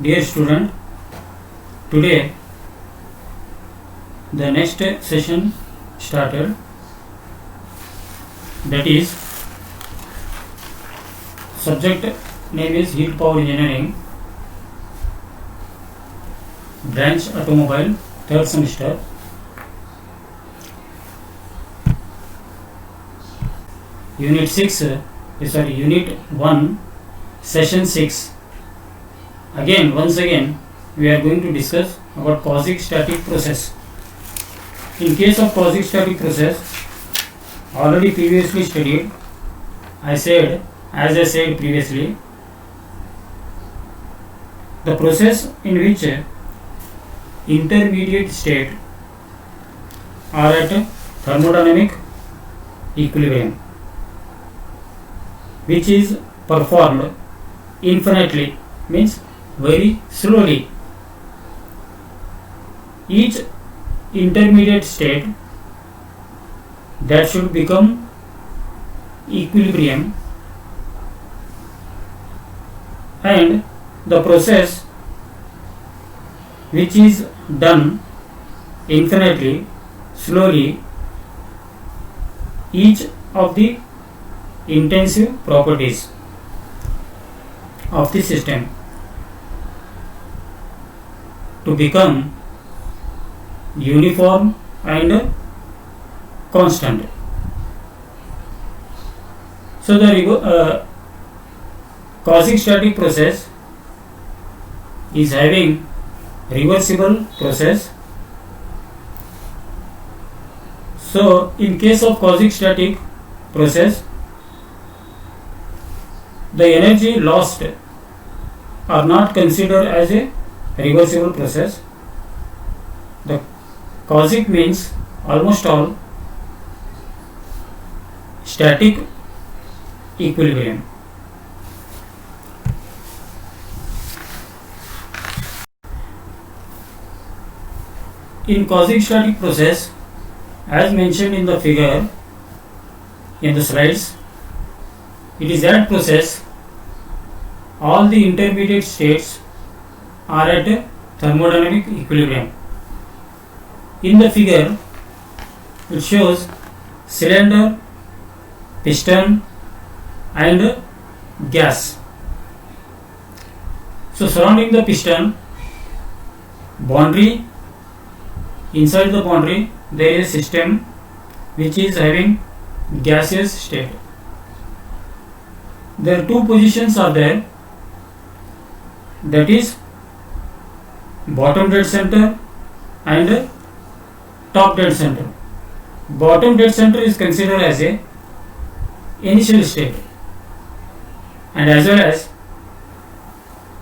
Dear student, today the next session started, that is subject name is Heat Power Engineering, branch Automobile, third semester. Unit 1, session 6. Once again, we are going to discuss about quasi-static process. In case of quasi-static process, already previously studied, as I said previously, the process in which intermediate state are at thermodynamic equilibrium, which is performed infinitely, means very slowly. Each intermediate state that should become equilibrium, and the process which is done infinitely slowly, each of the intensive properties of the system to become uniform and constant. So the quasi-static process is having reversible process. So in case of quasi-static process, the energy lost are not considered as a reversible process. The quasic means almost all static equilibrium. In quasi-static process, as mentioned in the figure in the slides, it is that process all the intermediate states are at thermodynamic equilibrium. In the figure, it shows cylinder, piston and gas. So surrounding the piston, boundary, inside the boundary there is a system which is having gaseous state. There are two positions are there, that is bottom dead center and top dead center. Bottom dead center is considered as a initial state, and as well as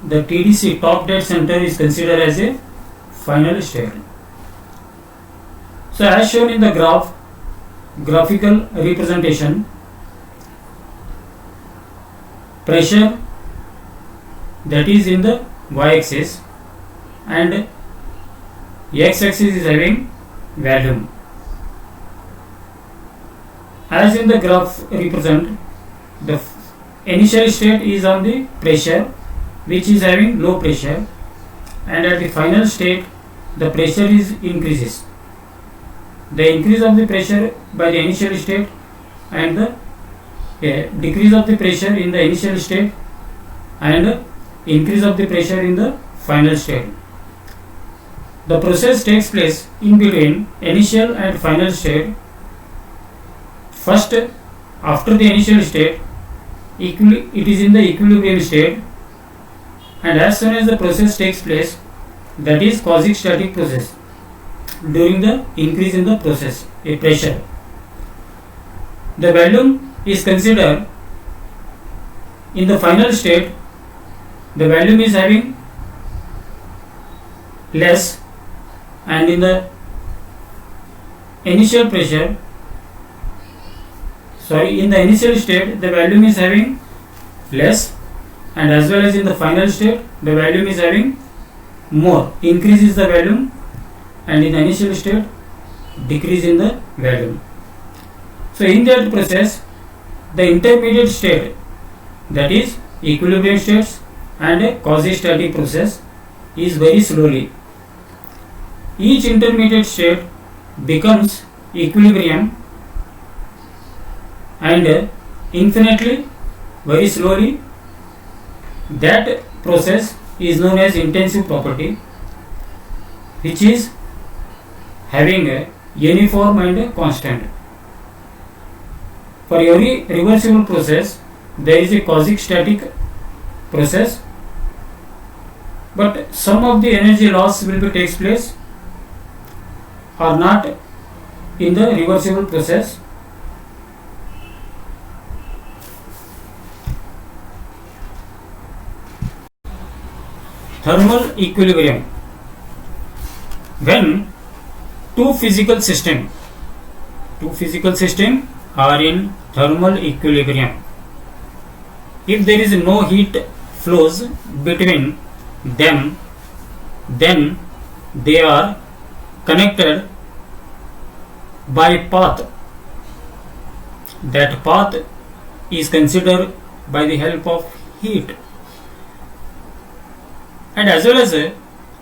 the TDC, top dead center, is considered as a final state. So as shown in the graphical representation, pressure, that is in the y-axis, and x-axis is having volume. As in the graph represent, the initial state is on the pressure, which is having low pressure, and at the final state the pressure is increases. The increase of the pressure by the initial state and the decrease of the pressure in the initial state and increase of the pressure in the final state. The process takes place in between initial and final state. First, after the initial state, it is in the equilibrium state, and as soon as the process takes place, that is quasi-static process, during the increase in the process pressure. The volume is considered in the final state, the volume is having less, and in the initial pressure, in the initial state the volume is having less, and as well as in the final state the volume is having more, increases the volume, and in the initial state decrease in the volume. So in that process, the intermediate state, that is equilibrium states and a quasi-static process is very slowly. Each intermediate state becomes equilibrium and infinitely very slowly. That process is known as intensive property, which is having a uniform and constant. For every reversible process there is a quasi-static process, but some of the energy loss will be takes place or not in the reversible process. Thermal equilibrium. When two physical systems are in thermal equilibrium, if there is no heat flows between them, then they are connected by path. That path is considered by the help of heat. And as well as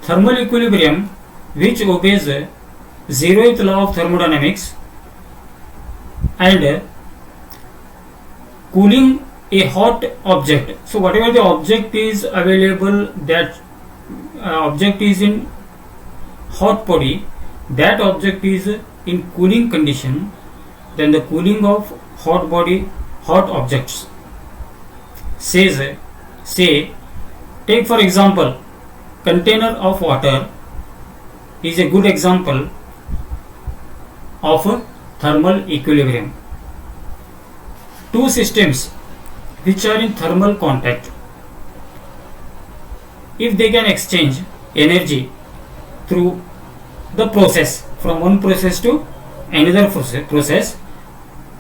thermal equilibrium, which obeys zeroth law of thermodynamics, and cooling a hot object. So whatever the object is available, that object is in hot body, that object is in cooling condition, then the cooling of hot body, hot objects. Say, take for example, container of water is a good example of thermal equilibrium. Two systems which are in thermal contact, if they can exchange energy through the process from one process to another process,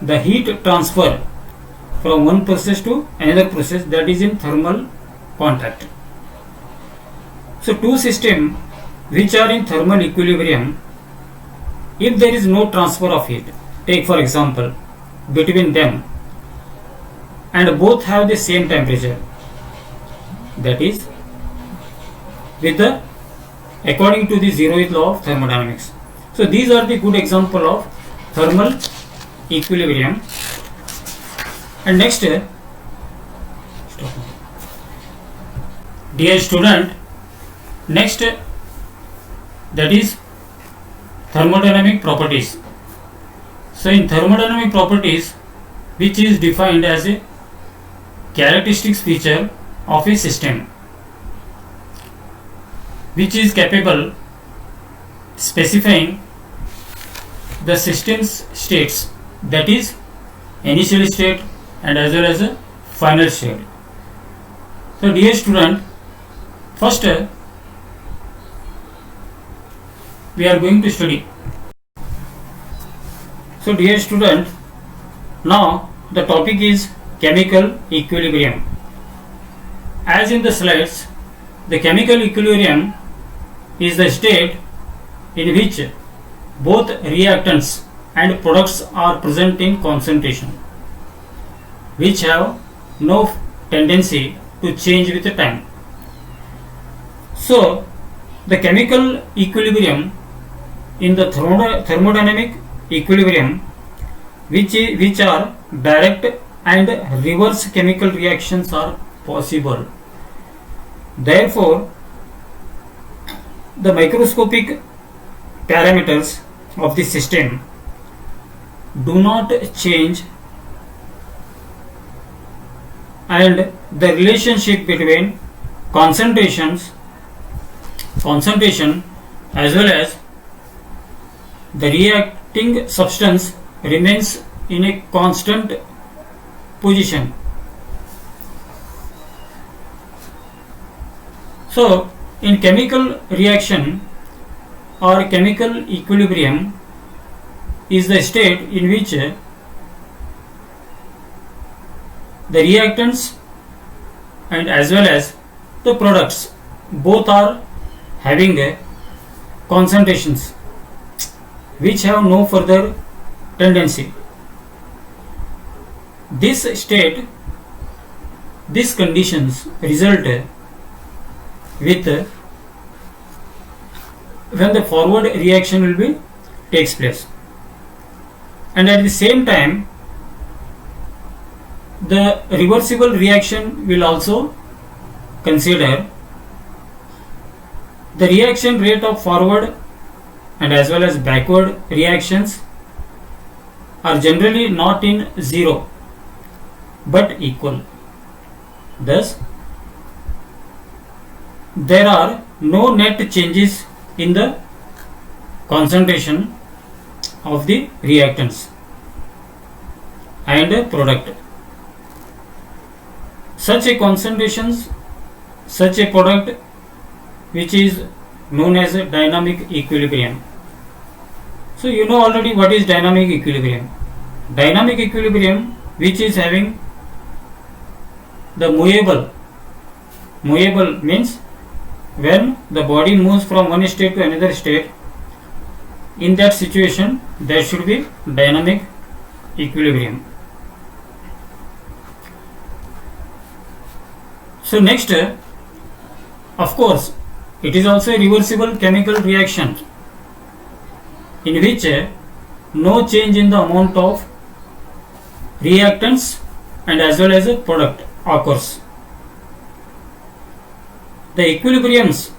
the heat transfer from one process to another process, that is in thermal contact. So two systems which are in thermal equilibrium, if there is no transfer of heat, take for example, between them, and both have the same temperature, that is with the according to the zeroth law of thermodynamics. So these are the good example of thermal equilibrium. And next, dear student, next that is thermodynamic properties. So in thermodynamic properties, which is defined as a characteristics feature of a system which is capable specifying the system's states, that is initial state and as well as a final state. So dear student, first we are going to study. So dear student, now the topic is chemical equilibrium. As in the slides, the chemical equilibrium is the state in which both reactants and products are present in concentration, which have no tendency to change with the time. So the chemical equilibrium in the thermodynamic equilibrium, which are direct and reverse chemical reactions are possible. Therefore, the microscopic parameters of the system do not change, and the relationship between concentration as well as the reacting substance remains in a constant position. So in chemical reaction or chemical equilibrium is the state in which the reactants and as well as the products both are having concentrations which have no further tendency. This conditions result with when the forward reaction will be takes place, and at the same time the reversible reaction will also consider. The reaction rate of forward and as well as backward reactions are generally not in zero but equal. Thus, there are no net changes in the concentration of the reactants and product. Such a concentrations, such a product which is known as a dynamic equilibrium. So you know already what is dynamic equilibrium. Dynamic equilibrium, which is having the movable means when the body moves from one state to another state, in that situation there should be dynamic equilibrium. So next, of course, it is also a reversible chemical reaction in which no change in the amount of reactants and as well as a product occurs. The equilibriums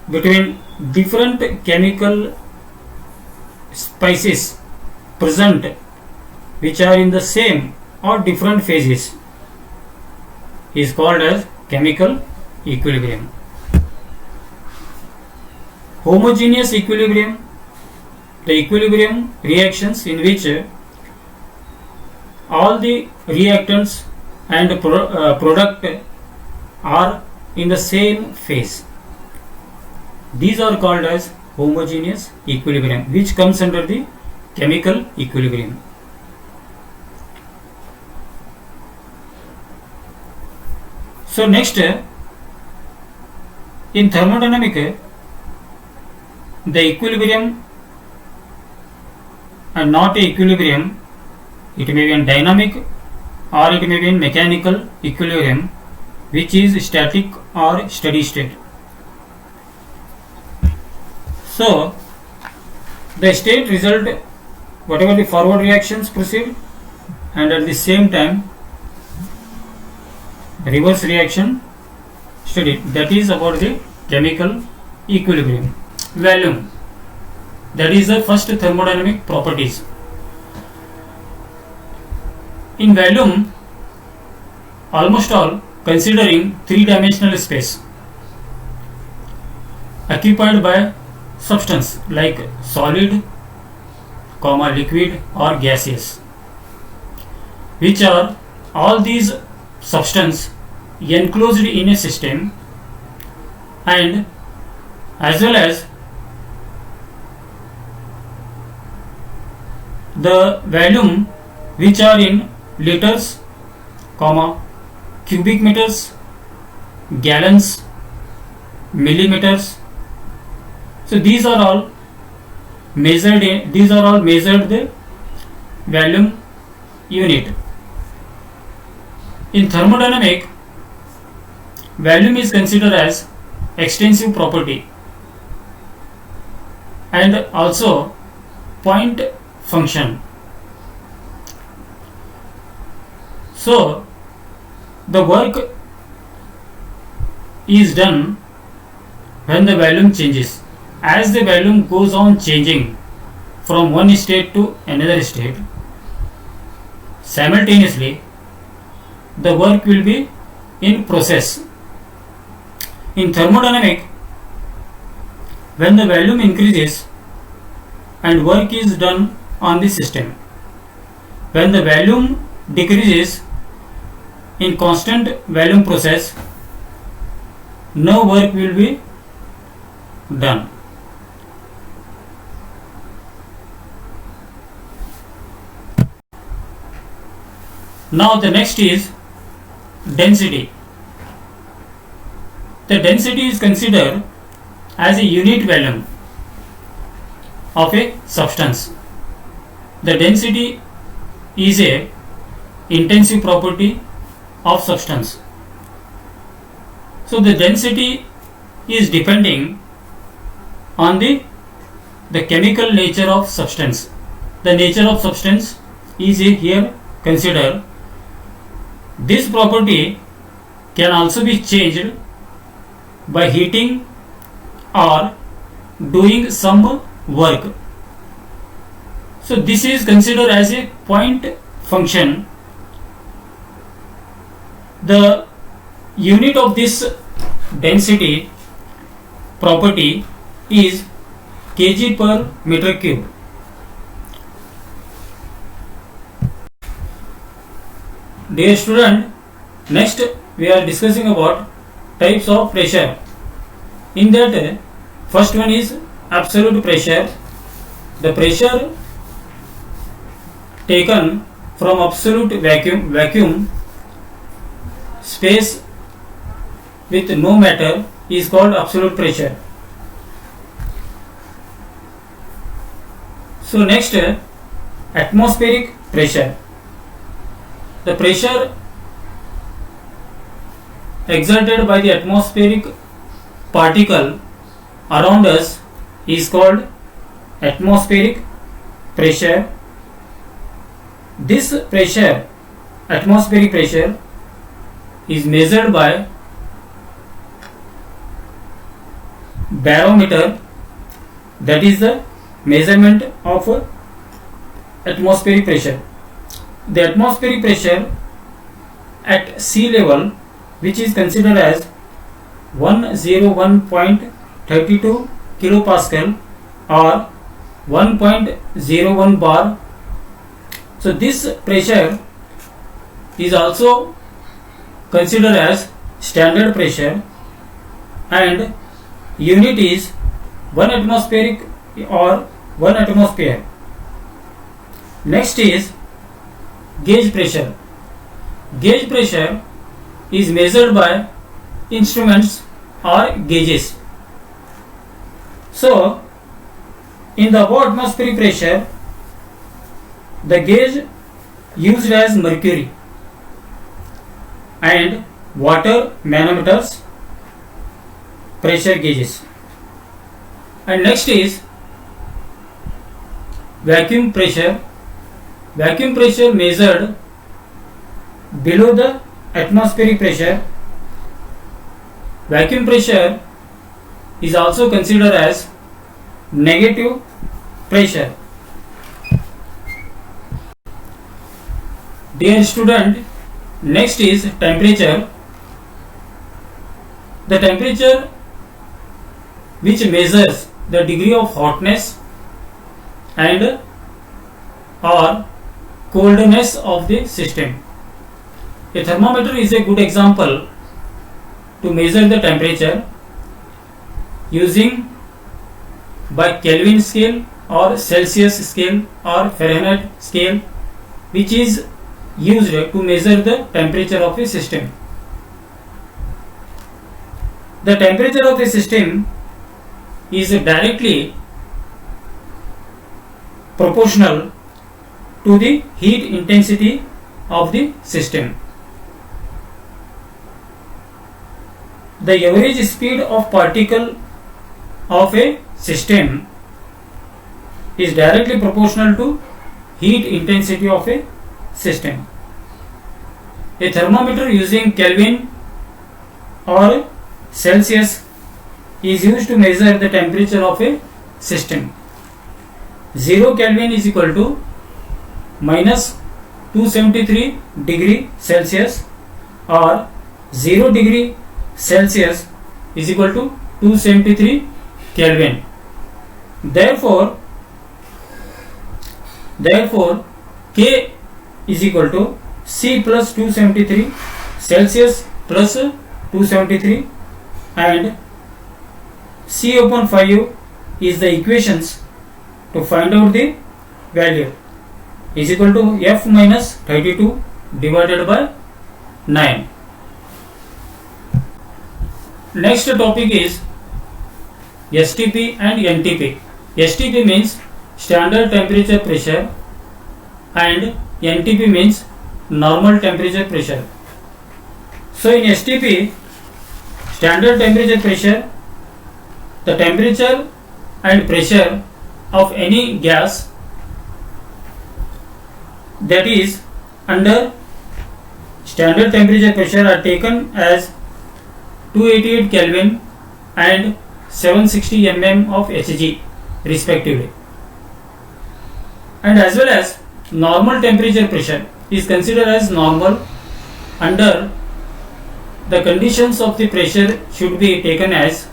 between different chemical species present which are in the same or different phases is called as chemical equilibrium. Homogeneous equilibrium, the equilibrium reactions in which all the reactants and product are in the same phase. These are called as homogeneous equilibrium, which comes under the chemical equilibrium. So next, in thermodynamic, the equilibrium and not a equilibrium, it may be in dynamic or it may be in mechanical equilibrium, which is static or steady state. So the state result, whatever the forward reactions proceed, and at the same time reverse reaction studied. That is about the chemical equilibrium. Volume, that is the first thermodynamic properties. In volume, almost all considering three-dimensional space occupied by substance like solid, liquid or gaseous, which are all these substance enclosed in a system, and as well as the volume which are in liters, cubic meters, gallons, millimeters. So these are all measured the volume unit. In thermodynamic, volume is considered as extensive property and also point function. So the work is done when the volume changes. As the volume goes on changing from one state to another state, simultaneously the work will be in process. In thermodynamic, when the volume increases and work is done on the system, when the volume decreases in constant volume process, no work will be done. Now the next is density. The density is considered as a unit volume of a substance. The density is a intensive property of substance. So the density is depending on the chemical nature of substance. The nature of substance is here considered. This property can also be changed by heating or doing some work. So this is considered as a point function. The unit of this density property is kg per meter cube. Dear student, next we are discussing about types of pressure. In that, first one is absolute pressure. The pressure taken from absolute vacuum space with no matter is called absolute pressure. So next, atmospheric pressure. The pressure exerted by the atmospheric particle around us is called atmospheric pressure. This pressure, atmospheric pressure, is measured by barometer, that is the measurement of atmospheric pressure. The atmospheric pressure at sea level, which is considered as 101.32 kilopascal or 1.01 bar. So this pressure is also considered as standard pressure, and unit is 1 atmospheric or 1 atmosphere. Next is gauge pressure. Gauge pressure is measured by instruments or gauges. So in the above atmospheric pressure, the gauge used as mercury and water manometers, pressure gauges. And next is vacuum pressure. Vacuum pressure measured below the atmospheric pressure. Vacuum pressure is also considered as negative pressure. Dear student, next is temperature. The temperature which measures the degree of hotness and or coldness of the system. A thermometer is a good example to measure the temperature using by Kelvin scale or Celsius scale or Fahrenheit scale, which is used to measure the temperature of a system. The temperature of a system is directly proportional to the heat intensity of the system. The average speed of particle of a system is directly proportional to heat intensity of a system. A thermometer using Kelvin or Celsius is used to measure the temperature of a system. 0 Kelvin is equal to minus 273 degree Celsius or 0 degree Celsius is equal to 273 Kelvin. Therefore K is equal to C plus 273 Celsius plus 273 and C upon 5 is the equations to find out the value, is equal to F minus 32 divided by 9. Next topic is STP and NTP. STP means standard temperature pressure and NTP means normal temperature pressure. So in STP, standard temperature pressure the temperature and pressure of any gas that is under standard temperature pressure are taken as 288 Kelvin and 760 mm of Hg respectively, and as well as normal temperature pressure is considered as normal under the conditions of the pressure should be taken as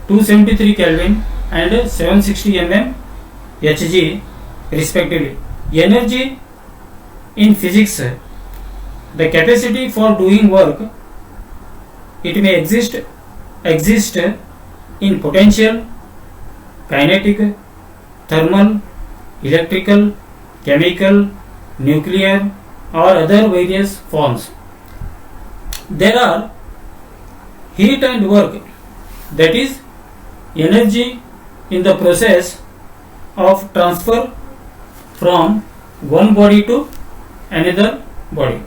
273 Kelvin and 760 mm Hg respectively. Energy in physics, the capacity for doing work, it may exist in potential, kinetic, thermal, electrical, chemical, nuclear or other various forms. There are heat and work, that is energy in the process of transfer from one body to another body.